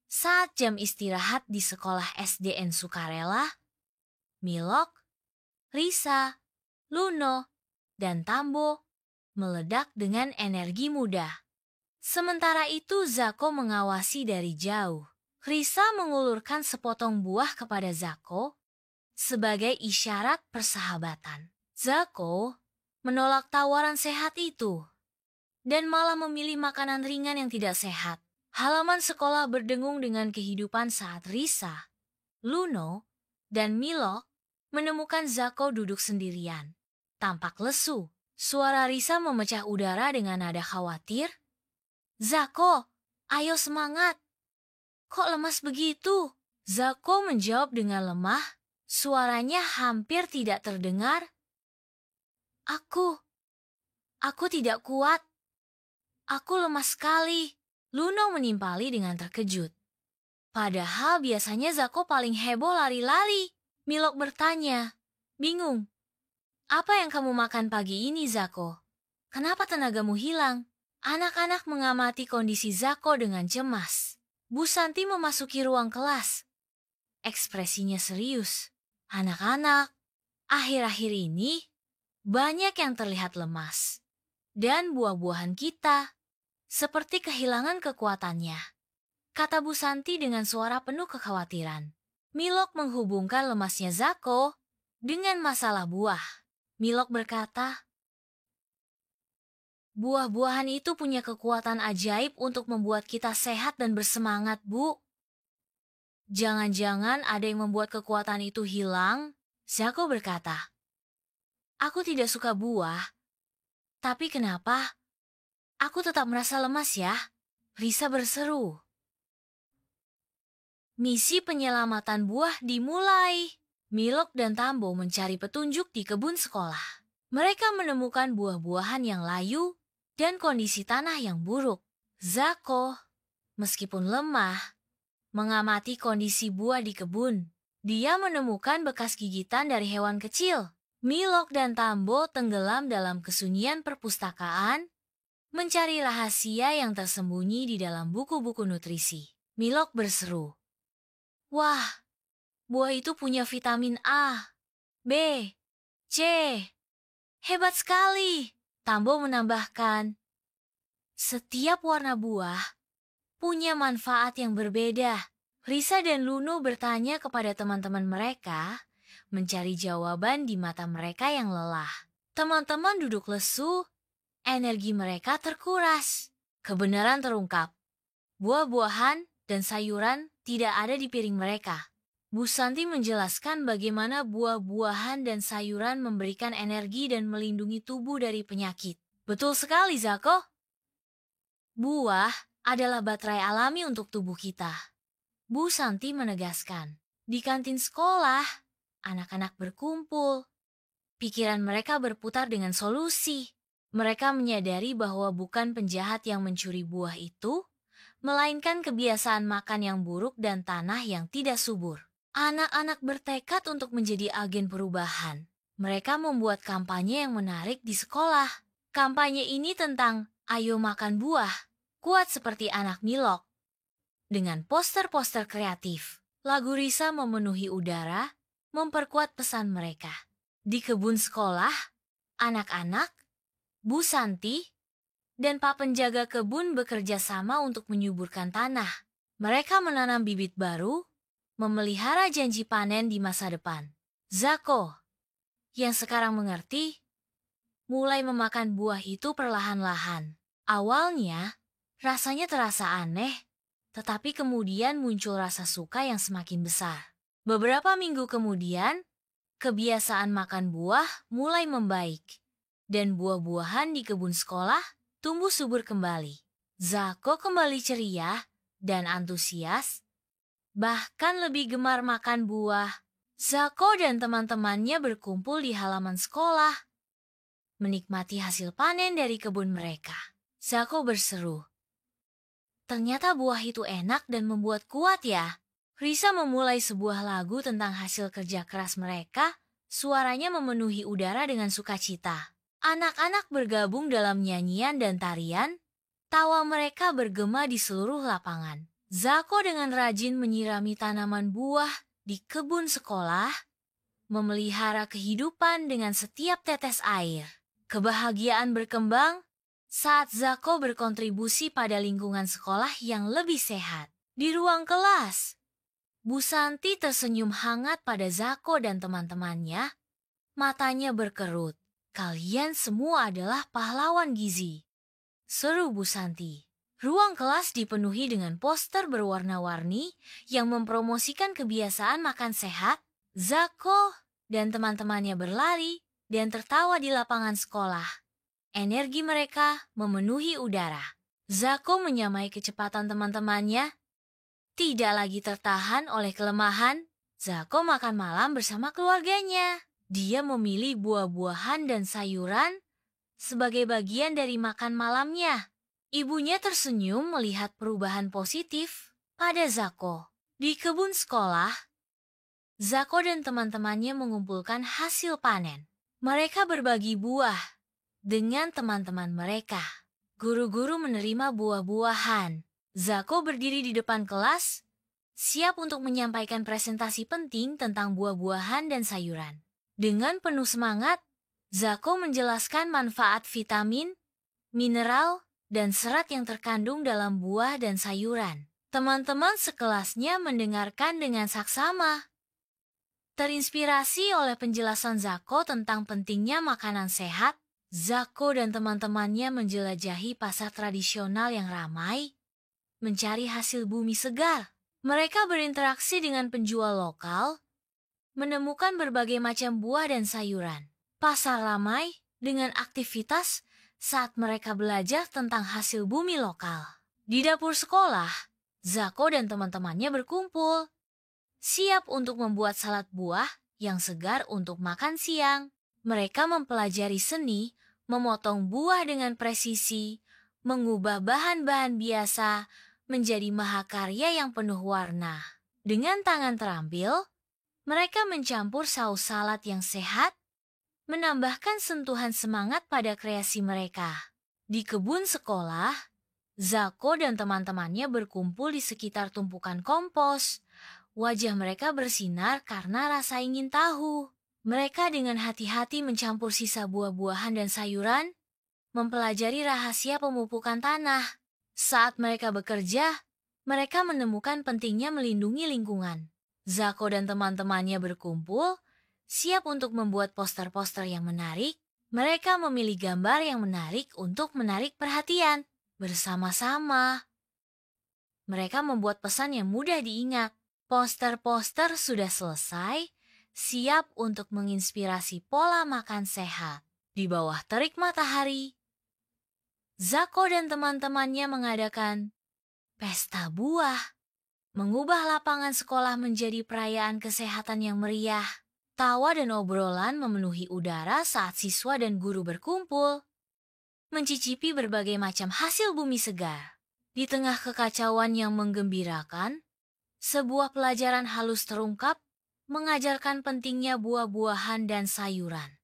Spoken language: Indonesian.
Saat jam istirahat di sekolah SDN Sukarela, Milok, Risa, Luno, dan Tambo meledak dengan energi muda. Sementara itu Zako mengawasi dari jauh. Risa mengulurkan sepotong buah kepada Zako sebagai isyarat persahabatan. Zako menolak tawaran sehat itu dan malah memilih makanan ringan yang tidak sehat. Halaman sekolah berdengung dengan kehidupan saat Risa, Luno, dan Milok menemukan Zako duduk sendirian. Tampak lesu. Suara Risa memecah udara dengan nada khawatir. "Zako, ayo semangat. Kok lemas begitu?" Zako menjawab dengan lemah. Suaranya hampir tidak terdengar. Aku tidak kuat. Aku lemas sekali." Luno menimpali dengan terkejut. Padahal biasanya Zako paling heboh lari-lari. Milok bertanya, bingung. "Apa yang kamu makan pagi ini, Zako? Kenapa tenagamu hilang?" Anak-anak mengamati kondisi Zako dengan cemas. Bu Santi memasuki ruang kelas. Ekspresinya serius. "Anak-anak, akhir-akhir ini banyak yang terlihat lemas. Dan buah-buahan kita seperti kehilangan kekuatannya," kata Bu Santi dengan suara penuh kekhawatiran. Milok menghubungkan lemasnya Zako dengan masalah buah. Milok berkata, "Buah-buahan itu punya kekuatan ajaib untuk membuat kita sehat dan bersemangat, Bu." "Jangan-jangan ada yang membuat kekuatan itu hilang?" Zako berkata, "Aku tidak suka buah. Tapi kenapa aku tetap merasa lemas ya?" Risa berseru. Misi penyelamatan buah dimulai. Milok dan Tambo mencari petunjuk di kebun sekolah. Mereka menemukan buah-buahan yang layu dan kondisi tanah yang buruk. Zako, meskipun lemah, mengamati kondisi buah di kebun. Dia menemukan bekas gigitan dari hewan kecil. Milok dan Tambo tenggelam dalam kesunyian perpustakaan, mencari rahasia yang tersembunyi di dalam buku-buku nutrisi. Milok berseru, "Wah, buah itu punya vitamin A, B, C. Hebat sekali." Tambo menambahkan, "Setiap warna buah punya manfaat yang berbeda." Risa dan Luno bertanya kepada teman-teman mereka, mencari jawaban di mata mereka yang lelah. Teman-teman duduk lesu, energi mereka terkuras. Kebenaran terungkap. Buah-buahan dan sayuran tidak ada di piring mereka. Bu Santi menjelaskan bagaimana buah-buahan dan sayuran memberikan energi dan melindungi tubuh dari penyakit. "Betul sekali, Zako. Buah adalah baterai alami untuk tubuh kita," Bu Santi menegaskan. Di kantin sekolah, anak-anak berkumpul. Pikiran mereka berputar dengan solusi. Mereka menyadari bahwa bukan penjahat yang mencuri buah itu, melainkan kebiasaan makan yang buruk dan tanah yang tidak subur. Anak-anak bertekad untuk menjadi agen perubahan. Mereka membuat kampanye yang menarik di sekolah. Kampanye ini tentang "Ayo makan buah, kuat seperti anak Milok." Dengan poster-poster kreatif, lagu Risa memenuhi udara, memperkuat pesan mereka. Di kebun sekolah, anak-anak, Bu Santi, dan Pak penjaga kebun bekerja sama untuk menyuburkan tanah. Mereka menanam bibit baru, memelihara janji panen di masa depan. Zako, yang sekarang mengerti, mulai memakan buah itu perlahan-lahan. Awalnya, rasanya terasa aneh, tetapi kemudian muncul rasa suka yang semakin besar. Beberapa minggu kemudian, kebiasaan makan buah mulai membaik, dan buah-buahan di kebun sekolah tumbuh subur kembali. Zako kembali ceria dan antusias, bahkan lebih gemar makan buah. Zako dan teman-temannya berkumpul di halaman sekolah, menikmati hasil panen dari kebun mereka. Zako berseru, "Ternyata buah itu enak dan membuat kuat ya." Risa memulai sebuah lagu tentang hasil kerja keras mereka. Suaranya memenuhi udara dengan sukacita. Anak-anak bergabung dalam nyanyian dan tarian. Tawa mereka bergema di seluruh lapangan. Zako dengan rajin menyirami tanaman buah di kebun sekolah, memelihara kehidupan dengan setiap tetes air. Kebahagiaan berkembang saat Zako berkontribusi pada lingkungan sekolah yang lebih sehat. Di ruang kelas, Bu Santi tersenyum hangat pada Zako dan teman-temannya. Matanya berkerut. "Kalian semua adalah pahlawan gizi," seru Bu Santi. Ruang kelas dipenuhi dengan poster berwarna-warni yang mempromosikan kebiasaan makan sehat. Zako dan teman-temannya berlari dan tertawa di lapangan sekolah. Energi mereka memenuhi udara. Zako menyamai kecepatan teman-temannya. Tidak lagi tertahan oleh kelemahan, Zako makan malam bersama keluarganya. Dia memilih buah-buahan dan sayuran sebagai bagian dari makan malamnya. Ibunya tersenyum melihat perubahan positif pada Zako. Di kebun sekolah, Zako dan teman-temannya mengumpulkan hasil panen. Mereka berbagi buah dengan teman-teman mereka. Guru-guru menerima buah-buahan. Zako berdiri di depan kelas, siap untuk menyampaikan presentasi penting tentang buah-buahan dan sayuran. Dengan penuh semangat, Zako menjelaskan manfaat vitamin, mineral, dan serat yang terkandung dalam buah dan sayuran. Teman-teman sekelasnya mendengarkan dengan saksama. Terinspirasi oleh penjelasan Zako tentang pentingnya makanan sehat, Zako dan teman-temannya menjelajahi pasar tradisional yang ramai, mencari hasil bumi segar. Mereka berinteraksi dengan penjual lokal, menemukan berbagai macam buah dan sayuran. Pasar ramai dengan aktivitas saat mereka belajar tentang hasil bumi lokal. Di dapur sekolah, Zako dan teman-temannya berkumpul, siap untuk membuat salad buah yang segar untuk makan siang. Mereka mempelajari seni, memotong buah dengan presisi, mengubah bahan-bahan biasa menjadi mahakarya yang penuh warna. Dengan tangan terampil, mereka mencampur saus salad yang sehat, menambahkan sentuhan semangat pada kreasi mereka. Di kebun sekolah, Zako dan teman-temannya berkumpul di sekitar tumpukan kompos. Wajah mereka bersinar karena rasa ingin tahu. Mereka dengan hati-hati mencampur sisa buah-buahan dan sayuran, mempelajari rahasia pemupukan tanah. Saat mereka bekerja, mereka menemukan pentingnya melindungi lingkungan. Zako dan teman-temannya berkumpul, siap untuk membuat poster-poster yang menarik. Mereka memilih gambar yang menarik untuk menarik perhatian. Bersama-sama, mereka membuat pesan yang mudah diingat. Poster-poster sudah selesai, siap untuk menginspirasi pola makan sehat. Di bawah terik matahari, Zako dan teman-temannya mengadakan pesta buah, mengubah lapangan sekolah menjadi perayaan kesehatan yang meriah. Tawa dan obrolan memenuhi udara saat siswa dan guru berkumpul, mencicipi berbagai macam hasil bumi segar. Di tengah kekacauan yang menggembirakan, sebuah pelajaran halus terungkap, mengajarkan pentingnya buah-buahan dan sayuran.